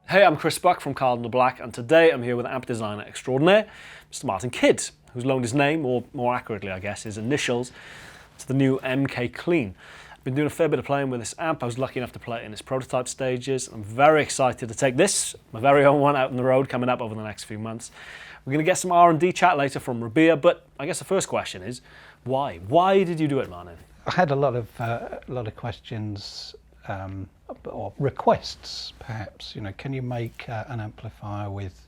Hey, I'm Chris Buck from Cardinal Black, and today I'm here with amp designer extraordinaire, Mr. Martin Kidd, who's loaned his name, or more accurately, I guess, his initials, to the new MK Clean. I've been doing a fair bit of playing with this amp. I was lucky enough to play it in its prototype stages. I'm very excited to take this, my very own one, out on the road coming up over the next few months. We're going to get some R&D chat later from Rabea, but I guess the first question is, why? Why did you do it, Martin? I had a lot of questions or requests, perhaps. You know, can you make an amplifier with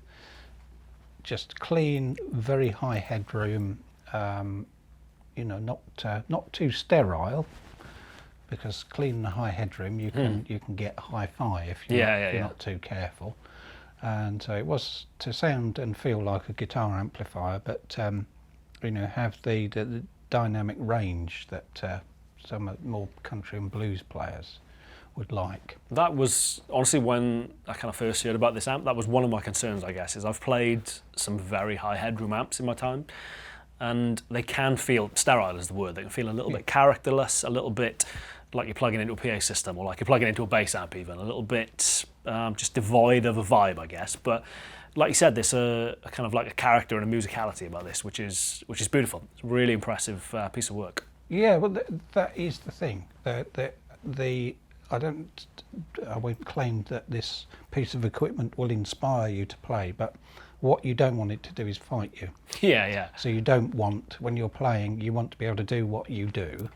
just clean, very high headroom? You know, not too sterile, because clean and high headroom you can get hi-fi if you're not too careful. And so it was to sound and feel like a guitar amplifier, but you know, have the dynamic range that some more country and blues players would like. That was, honestly, when I kind of first heard about this amp, that was one of my concerns, I guess, is I've played some very high headroom amps in my time, and they can feel, sterile is the word, they can feel a little bit characterless, a little bit like you're plugging into a PA system, or like you're plugging into a bass amp even, a little bit just devoid of a vibe, I guess. But like you said, there's a kind of like a character and a musicality about this, which is beautiful. It's a really impressive piece of work. Yeah, well, that is the thing. I won't claim that this piece of equipment will inspire you to play, but what you don't want it to do is fight you. Yeah. So you don't want, when you're playing, you want to be able to do what you do,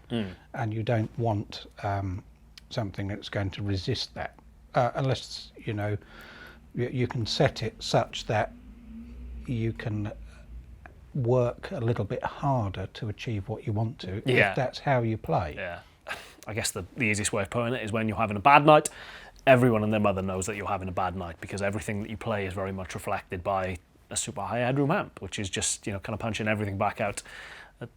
and you don't want something that's going to resist that, unless, you know, you can set it such that you can work a little bit harder to achieve what you want to, if that's how you play. Yeah. I guess the easiest way of putting it is when you're having a bad night, everyone and their mother knows that you're having a bad night, because everything that you play is very much reflected by a super high headroom amp, which is just, you know, kind of punching everything back out at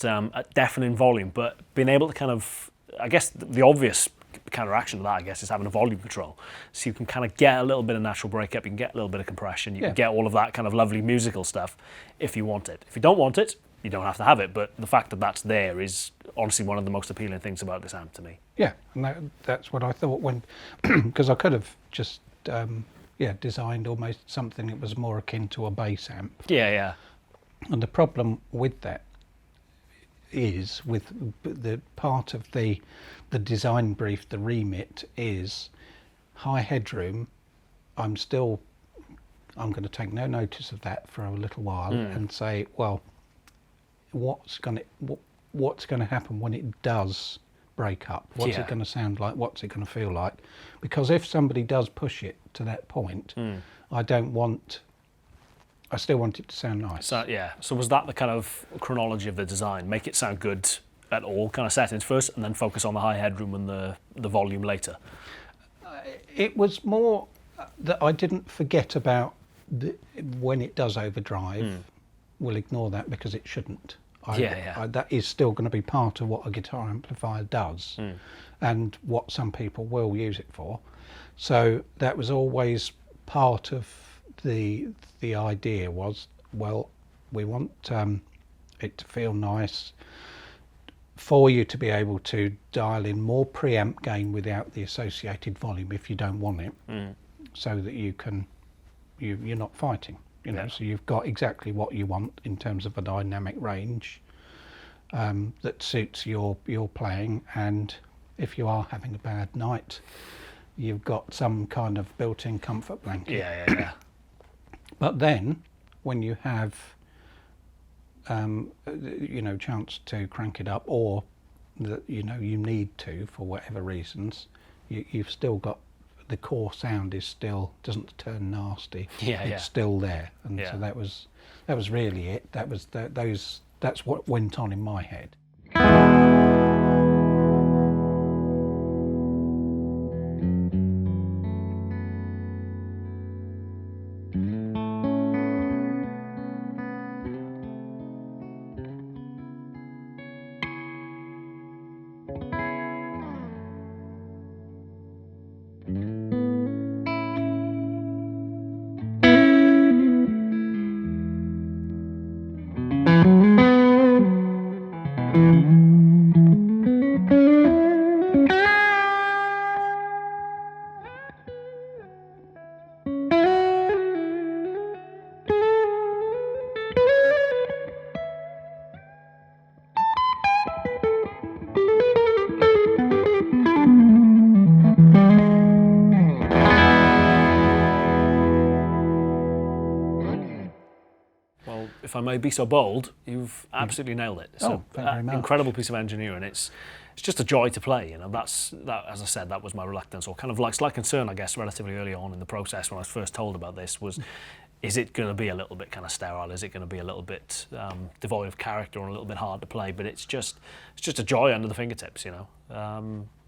deafening volume. But being able to kind of, I guess the obvious counteraction to that, I guess, is having a volume control. So you can kind of get a little bit of natural breakup, you can get a little bit of compression, you can get all of that kind of lovely musical stuff if you want it. If you don't want it, you don't have to have it, but the fact that that's there is honestly one of the most appealing things about this amp to me. Yeah, and that's what I thought when, because I could have just designed almost something that was more akin to a bass amp. Yeah. And the problem with that is, with the part of the design brief, the remit is high headroom. I'm going to take no notice of that for a little while and say, well, what's going to happen when it does break up? What's it going to sound like? What's it going to feel like? Because if somebody does push it to that point, I still want it to sound nice. So was that the kind of chronology of the design? Make it sound good at all kind of settings first, and then focus on the high headroom and the volume later? It was more that I didn't forget about when it does overdrive. We'll ignore that because it shouldn't. That is still going to be part of what a guitar amplifier does, and what some people will use it for. So that was always part of the idea was, well, we want it to feel nice, for you to be able to dial in more preamp gain without the associated volume if you don't want it, so that you're not fighting. You know, so you've got exactly what you want in terms of a dynamic range that suits your playing, and if you are having a bad night, you've got some kind of built-in comfort blanket. Yeah. But then, when you have you know, chance to crank it up, or that, you know, you need to for whatever reasons, you've still got the core sound doesn't turn nasty. It's still there, and so that was really it. That's what went on in my head. if I may be so bold, you've absolutely nailed it. So, thank you very much. Incredible piece of engineering. It's just a joy to play. You know, that, as I said, that was my reluctance, or kind of like slight concern, I guess, relatively early on in the process when I was first told about this was, is it going to be a little bit kind of sterile? Is it going to be a little bit devoid of character and a little bit hard to play? But it's just a joy under the fingertips, you know.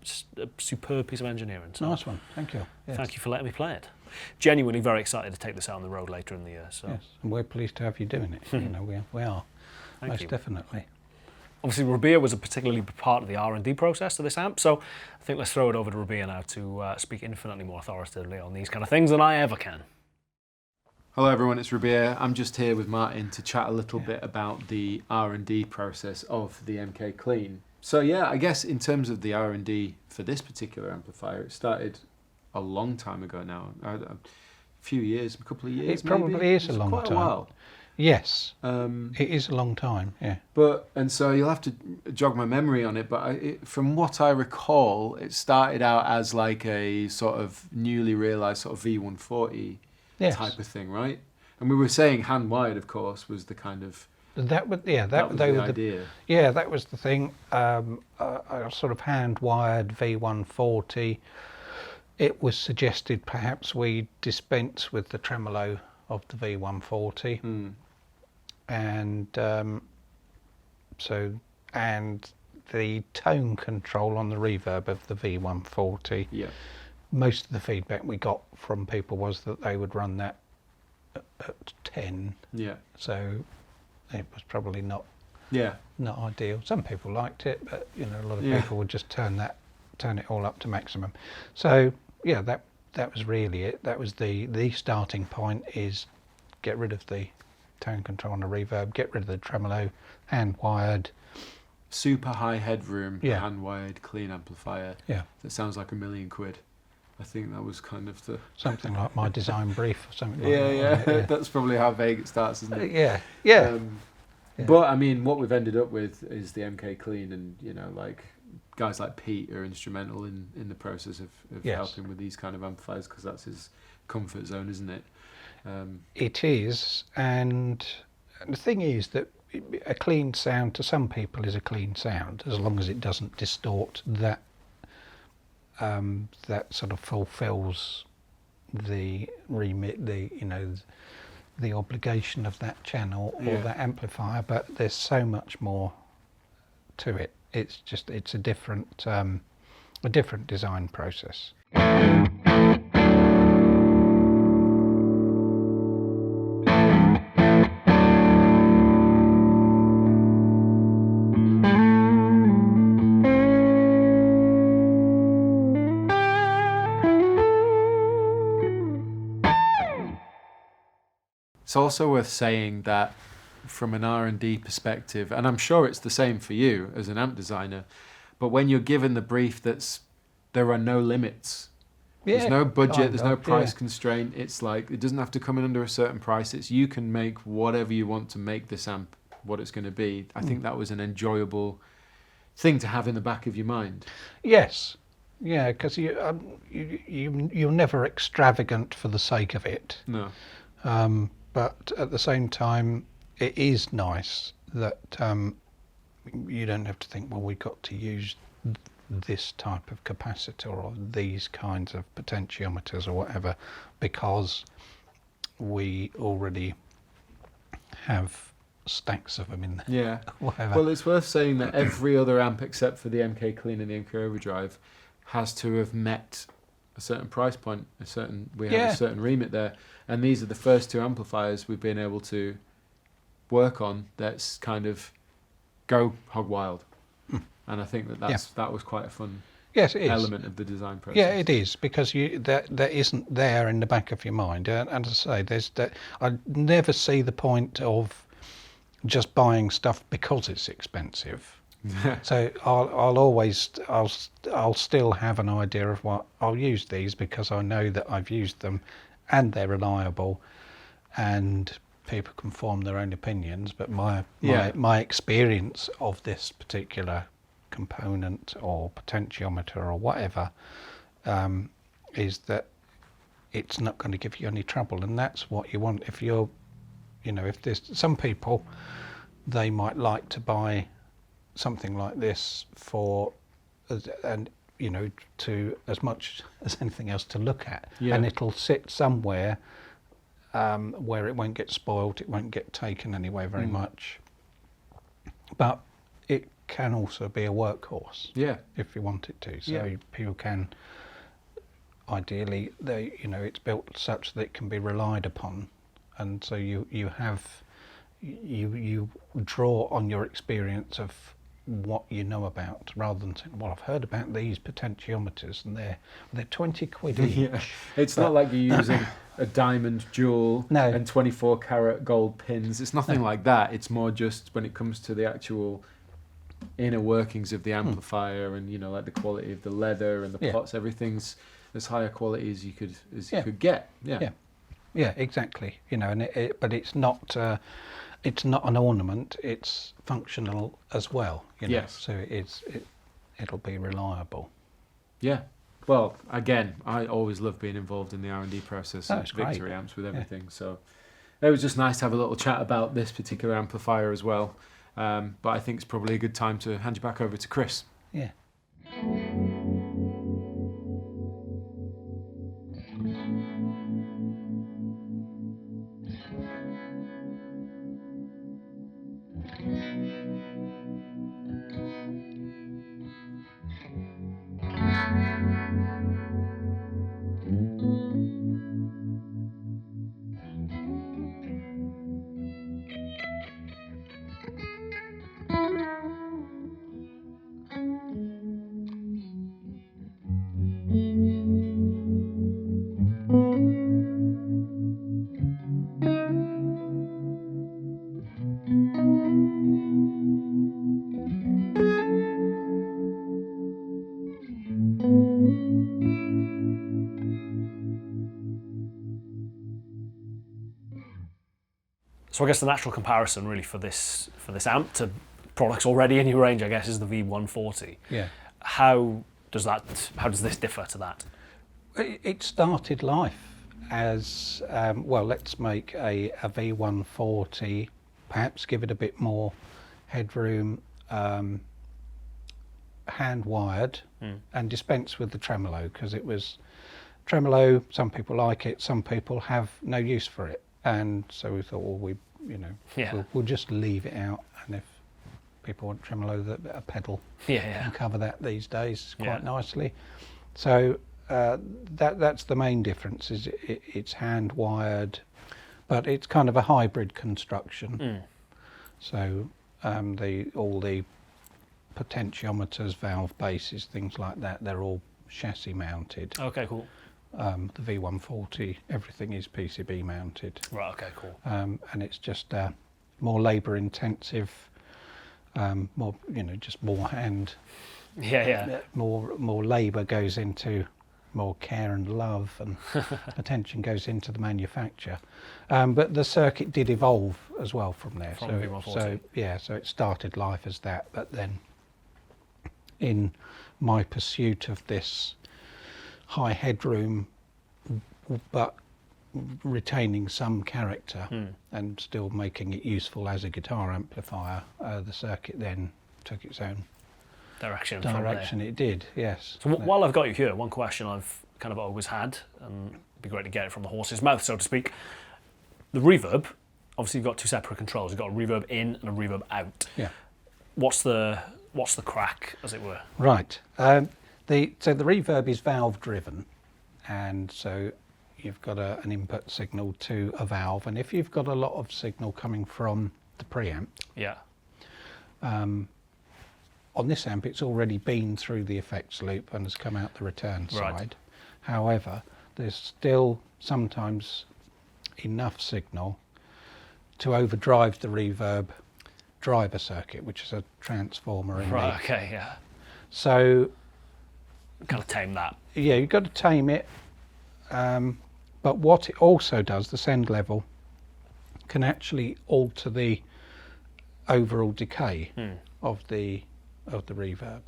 Just a superb piece of engineering. So nice one, thank you. Yes. Thank you for letting me play it. Genuinely very excited to take this out on the road later in the year. So. Yes, and we're pleased to have you doing it. You know, we are. Thank most you. Definitely. Obviously, Rabea was a particularly big part of the R&D process of this amp, so I think let's throw it over to Rabea now to speak infinitely more authoritatively on these kind of things than I ever can. Hello everyone, it's Rabea. I'm just here with Martin to chat a little bit about the R&D process of the MK Clean. So yeah, I guess in terms of the R&D for this particular amplifier, it started a long time ago now. A few years, a couple of years. It probably maybe. is a long quite time. A while. Yes, it is a long time. Yeah. And so you'll have to jog my memory on it. But from what I recall, it started out as like a sort of newly realised sort of V140 type of thing, right? And we were saying hand wired, of course, was the kind of that was the idea. Yeah, that was the thing. A sort of hand-wired V140. It was suggested perhaps we dispense with the tremolo of the V140, and the tone control on the reverb of the V140. Yeah. Most of the feedback we got from people was that they would run that at 10. Yeah. So it was probably not ideal. Some people liked it, but you know, a lot of people would just turn it all up to maximum. So yeah, that was really it. That was the starting point, is get rid of the tone control on the reverb, get rid of the tremolo, hand wired. Super high headroom, hand wired clean amplifier. Yeah. That sounds like £1 million. I think that was kind of the something like my design brief or something like that. Yeah. That's probably how vague it starts, isn't it? Yeah. But I mean, what we've ended up with is the MK Clean, and you know, like guys like Pete are instrumental in the process of helping with these kind of amplifiers, because that's his comfort zone, isn't it? It is, and the thing is that a clean sound to some people is a clean sound as long as it doesn't distort that. That sort of fulfills the remit, the obligation of that channel or that amplifier. But there's so much more to it. It's a different design process. It's also worth saying that from an R&D perspective, and I'm sure it's the same for you as an amp designer, but when you're given the brief there are no limits. There's no budget, there's no price constraint. It's like, it doesn't have to come in under a certain price. It's, you can make whatever you want to make this amp what it's going to be. I think that was an enjoyable thing to have in the back of your mind. Yes. Yeah, because you're never extravagant for the sake of it. No. But at the same time, it is nice that you don't have to think, well, we've got to use this type of capacitor or these kinds of potentiometers or whatever, because we already have stacks of them in there. Yeah. Whatever. Well, it's worth saying that every other amp except for the MK Clean and the MK Overdrive has to have met a certain price point, we have a certain remit there, and these are the first two amplifiers we've been able to work on that's kind of go hog wild. And I think that was quite a fun element of the design process. Yeah, it is, because that isn't there in the back of your mind. And as I say, I never see the point of just buying stuff because it's expensive. So I'll still have an idea of what I'll use these, because I know that I've used them and they're reliable, and people can form their own opinions. But my experience of this particular component or potentiometer or whatever is that it's not going to give you any trouble, and that's what you want. If you're you know, if there's some people, they might like to buy something like this for, and you know, to as much as anything else to look at, and it'll sit somewhere where it won't get spoilt, it won't get taken anyway very much. But it can also be a workhorse, if you want it to. So people can, ideally, you know, it's built such that it can be relied upon, and so you draw on your experience of what you know about, rather than saying, well, I've heard about these potentiometers and they're 20 quid each. It's not like you're using a diamond jewel No. and 24 karat gold pins. It's nothing like that. It's more just when it comes to the actual inner workings of the amplifier, and you know, like the quality of the leather and the pots, everything's as high a quality as you could could get. Yeah, exactly. You know, and but it's not an ornament. It's functional as well. You know? Yes. So it'll be reliable. Yeah. Well, again, I always love being involved in the R&D process of Victory amps with everything. So it was just nice to have a little chat about this particular amplifier as well. But I think it's probably a good time to hand you back over to Chris. Yeah. So I guess the natural comparison really for this amp to products already in your range, I guess, is the V140. Yeah. How does this differ to that? It started life as well. Let's make a V140, perhaps give it a bit more headroom, hand wired, and dispense with the tremolo, because it was tremolo. Some people like it, some people have no use for it, and so we thought, well, we'll just leave it out, and if people want tremolo, a pedal can cover that these days quite nicely. So that's the main difference. Is it's hand wired, but it's kind of a hybrid construction. So all the potentiometers, valve bases, things like that, they're all chassis mounted. Okay, cool. The V140, everything is PCB mounted. Right. Okay, cool. And it's just more labour intensive, more, just more hand. More labour goes into, more care and love and attention goes into the manufacture. But the circuit did evolve as well from there. From V140. So it started life as that, but then in my pursuit of this high headroom, but retaining some character and still making it useful as a guitar amplifier, the circuit then took its own direction. It did, yes. So while I've got you here, one question I've kind of always had, and it'd be great to get it from the horse's mouth, so to speak. The reverb, obviously you've got two separate controls. You've got a reverb in and a reverb out. Yeah. What's the crack, as it were? Right. So the reverb is valve driven, and so you've got an input signal to a valve, and if you've got a lot of signal coming from the preamp, on this amp it's already been through the effects loop and has come out the return side. However, there's still sometimes enough signal to overdrive the reverb driver circuit, which is a transformer in Right, okay, yeah. So kind of tame that. Yeah, you've got to tame it. But what it also does, the send level, can actually alter the overall decay of the reverb.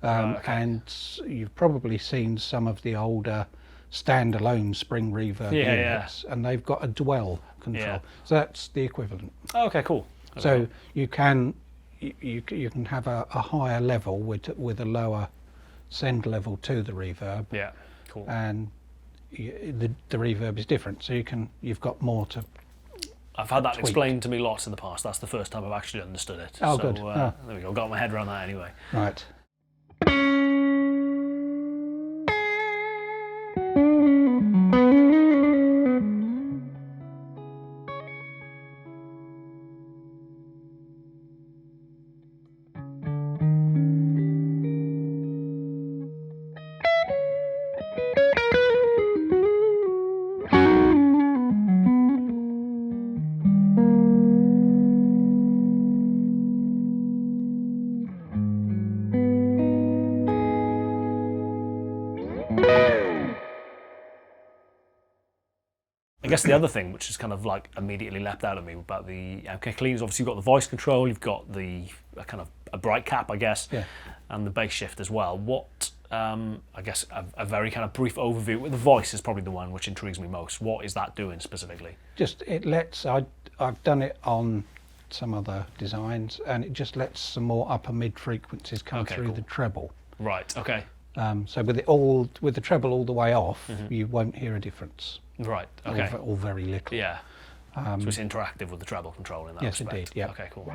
And you've probably seen some of the older standalone spring reverb Yeah, units, and they've got a dwell control. Yeah. So that's the equivalent. Oh, okay, cool. So you can have a higher level with a lower send level to the reverb. Yeah, cool. And the reverb is different, so you've got more to. I've had that tweak. explained to me lots in the past. That's the first time I've actually understood it. Oh, so, good. There we go. Got my head around that anyway. Right. I guess the other thing, which is kind of like immediately leapt out at me about the clean, is obviously you've got the voice control, you've got the kind of a bright cap, I guess, Yeah. and the bass shift as well. What, I guess, a very kind of brief overview. With the voice is probably the one which intrigues me most. What is that doing specifically? Just it lets. I've done it on some other designs, and it just lets some more upper mid frequencies come through cool. the treble. Right. Okay. So with the treble all the way off, you won't hear a difference. Right. Okay. Or very little. Yeah. So it's interactive with the treble control in that Yes, respect. indeed. Yeah. Okay. Cool.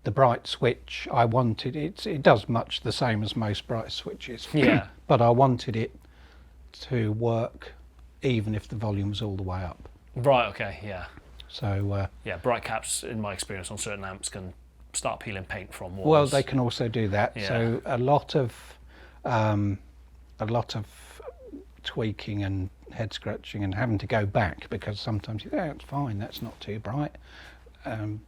The bright switch, I wanted it does much the same as most bright switches. Yeah. But I wanted it to work even if the volume's all the way up. Right. Okay. Yeah. So Yeah. Bright caps, in my experience, on certain amps can start peeling paint from walls. well, they can also do that. Yeah. So a lot of tweaking and head scratching and having to go back, because sometimes you think, it's fine, that's not too bright.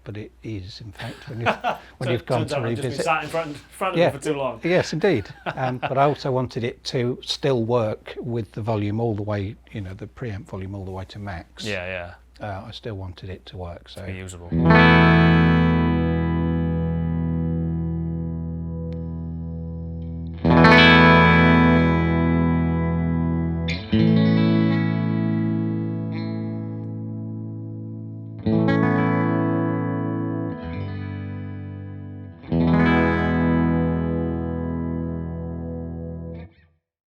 But it is, in fact, when you've gone to revisit. Just been sat in front of Yeah. it for too long. Yes, indeed. But I also wanted it to still work with the volume all the way, the preamp volume all the way to max. Yeah. Yeah. I still wanted it to work. So Be usable.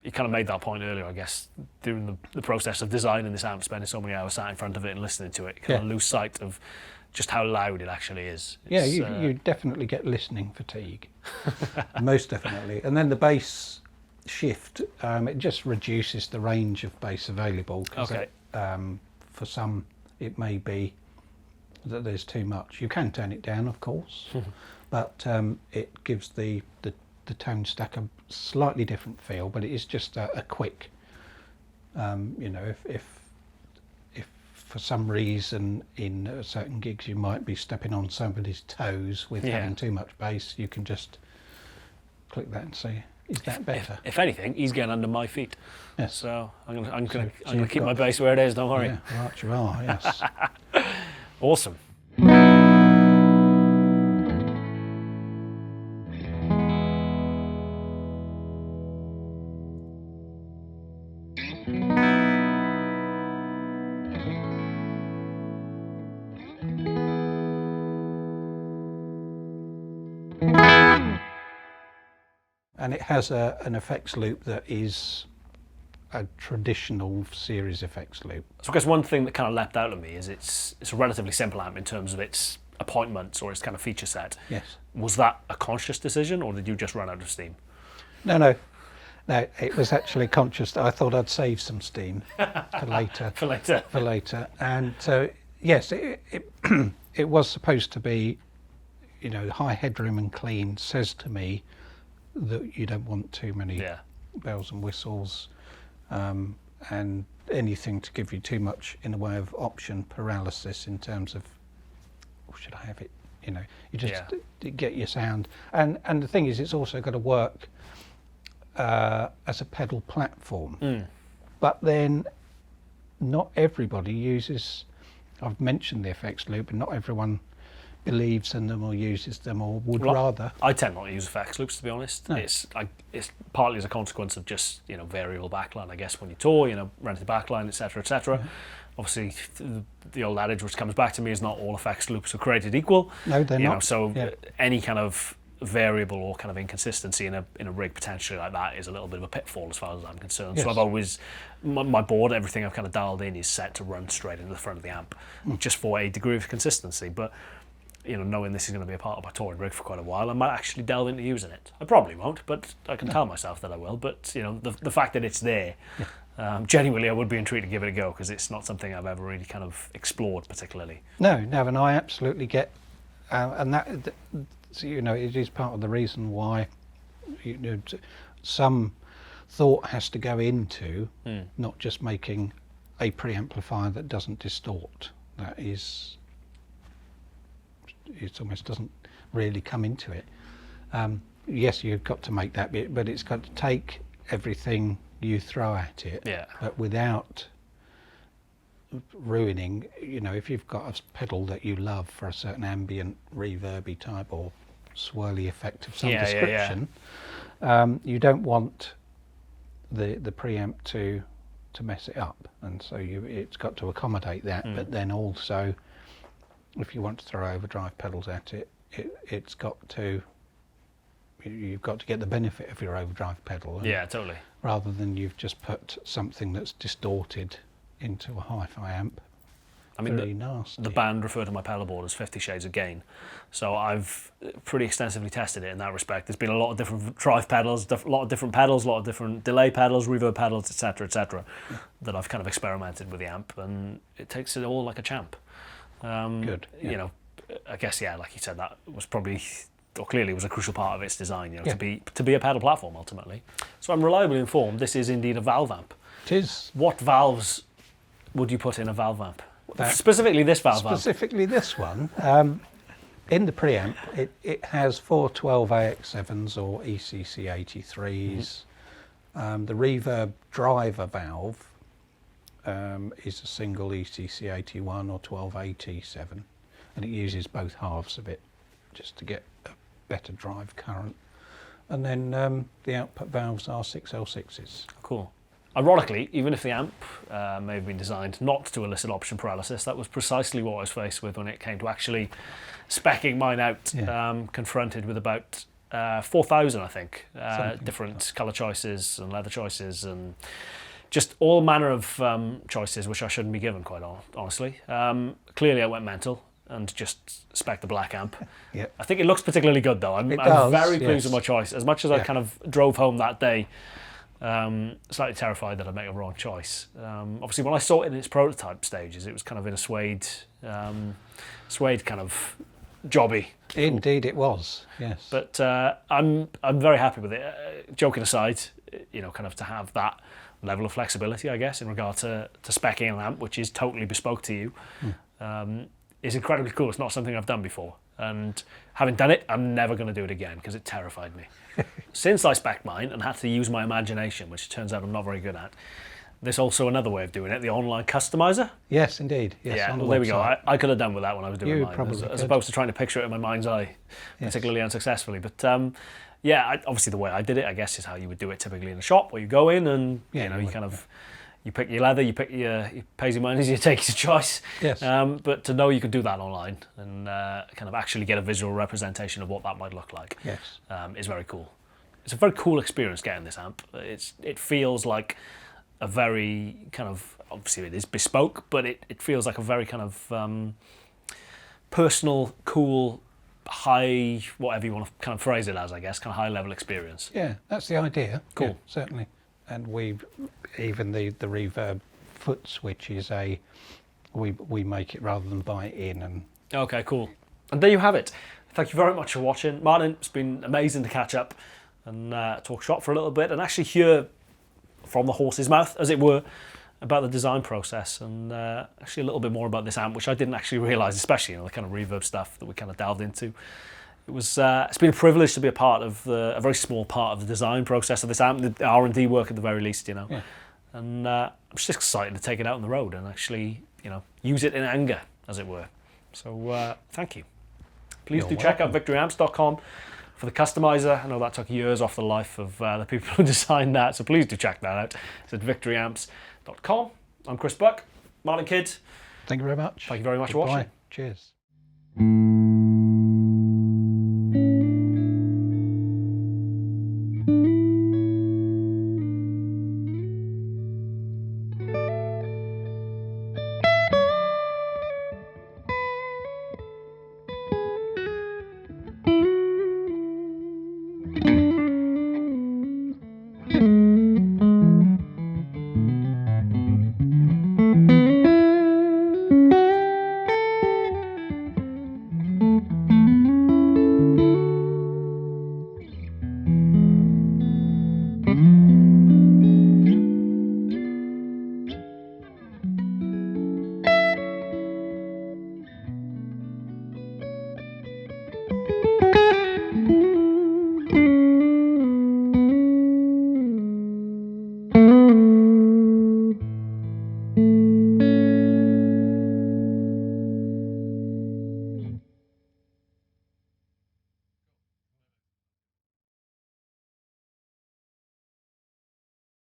You kind of made that point earlier, I guess, during the process of designing this amp, spending so many hours sat in front of it and listening to it, you kind of lose sight of just how loud it actually is. yeah, you definitely get listening fatigue, most definitely. And then the bass shift, it just reduces the range of bass available. 'Cause Okay. For some, it may be that there's too much. You can turn it down, of course, but it gives the tone stack a slightly different feel. But it is just a quick, if for some reason in certain gigs you might be stepping on somebody's toes with having too much bass, you can just click that and say, is that better? If anything, he's getting under my feet. Yes. So I'm gonna you've keep got- my bass where it is. Don't worry. Yeah, right, you are, yes. Awesome. And it has an effects loop that is a traditional series effects loop. So I guess one thing that kind of leapt out at me is it's a relatively simple amp in terms of its appointments or its kind of feature set. Yes. Was that a conscious decision, or did you just run out of steam? No, it was actually conscious. I thought I'd save some steam for later. For later. And so, yes, it was supposed to be, high headroom and clean says to me that you don't want too many bells and whistles. and anything to give you too much in the way of option paralysis in terms of, should I have it? You know, you just get your sound. And the thing is, it's also got to work as a pedal platform. But then not everybody uses, I've mentioned the effects loop, and not everyone believes in them or uses them or would rather. I tend not to use effects loops, to be honest. No. It's partly as a consequence of just, you know, variable backline, I guess, when you tour, you know, rented backline, etc., etc. Obviously, the old adage which comes back to me is not all effects loops are created equal. No, they're not. So any kind of variable or kind of inconsistency in a rig potentially like that is a little bit of a pitfall as far as I'm concerned. So I've always, my board, everything I've kind of dialed in is set to run straight into the front of the amp, just for a degree of consistency. But, you know, knowing this is going to be a part of my touring rig for quite a while, I might actually delve into using it. I probably won't, but I can tell myself that I will. But, you know, the fact that it's there, genuinely I would be intrigued to give it a go, because it's not something I've ever really kind of explored particularly. No, and I absolutely get, and that, you know, it is part of the reason why, you know, some thought has to go into not just making a preamplifier that doesn't distort. That is, it almost doesn't really come into it. Yes, you've got to make that bit, but it's got to take everything you throw at it, but without ruining, you know, if you've got a pedal that you love for a certain ambient reverby type or swirly effect of some description, you don't want the preamp to mess it up, and so it's got to accommodate that. But then also, if you want to throw overdrive pedals at it, it's got to, you've got to get the benefit of your overdrive pedal. Totally. Rather than you've just put something that's distorted into a hi-fi amp. I mean, very nasty. The band refer to my pedal board as 50 Shades of Gain, so I've pretty extensively tested it in that respect. There's been a lot of different drive pedals, a lot of different pedals, a lot of different delay pedals, reverb pedals, etc., that I've kind of experimented with the amp, and it takes it all like a champ. Good. Yeah. You know, I guess, like you said, that was probably, or clearly was a crucial part of its design, you know, to be a pedal platform ultimately. So I'm reliably informed this is indeed a valve amp. It is. What valves would you put in a valve amp? Specifically this valve amp. Specifically this one. In the preamp, it has 4 12AX7s or ECC83s. The reverb driver valve is a single ECC81 or 12AT7, and it uses both halves of it just to get a better drive current. And then the output valves are 6L6s. Cool. Ironically, even if the amp may have been designed not to elicit option paralysis, that was precisely what I was faced with when it came to actually speccing mine out, confronted with about 4,000, I think, different colour choices and leather choices and just all manner of choices which I shouldn't be given, quite honestly. Clearly I went mental and just spec the black amp. I think it looks particularly good though. I'm very pleased with my choice. As much as I kind of drove home that day slightly terrified that I'd make a wrong choice. Obviously when I saw it in its prototype stages, it was kind of in a suede kind of jobby. Indeed it was, yes. But I'm very happy with it. Joking aside, you know, kind of to have that level of flexibility, I guess, in regard to speccing an amp, which is totally bespoke to you, is incredibly cool. It's not something I've done before. And having done it, I'm never going to do it again because it terrified me. Since I spec'd mine and had to use my imagination, which it turns out I'm not very good at, there's also another way of doing it, the online customizer. Yes, indeed. Yes, well, there we go. I could have done with that when I was doing mine, as opposed to trying to picture it in my mind's eye, particularly unsuccessfully. But obviously the way I did it, I guess, is how you would do it typically in a shop, where you go in and you pick your leather, you pick your Paisy Miners, you take your choice. Yes. But to know you can do that online and kind of actually get a visual representation of what that might look like, is very cool. It's a very cool experience getting this amp. It feels like a very kind of, obviously it is bespoke, but it feels like a very kind of personal, cool, high, whatever you want to kind of phrase it as, I guess, kind of high level experience. Yeah, that's the idea. Cool. Yeah, certainly. And even the reverb foot switch is we make it rather than buy it in. And okay, cool. And there you have it. Thank you very much for watching, Martin. It's been amazing to catch up and talk shop for a little bit and actually hear from the horse's mouth, as it were, about the design process, and actually a little bit more about this amp, which I didn't actually realise, especially the kind of reverb stuff that we kind of delved into. It was it's been a privilege to be a part of a very small part of the design process of this amp, the R&D work at the very least, Yeah. And I'm just excited to take it out on the road and actually, use it in anger, as it were. So thank you. Please do check out victoryamps.com for the customizer. I know that took years off the life of the people who designed that, so please do check that out. It's at victoryamps.com. I'm Chris Buck, Martin Kidd. Thank you very much. Thank you very much for watching. Cheers.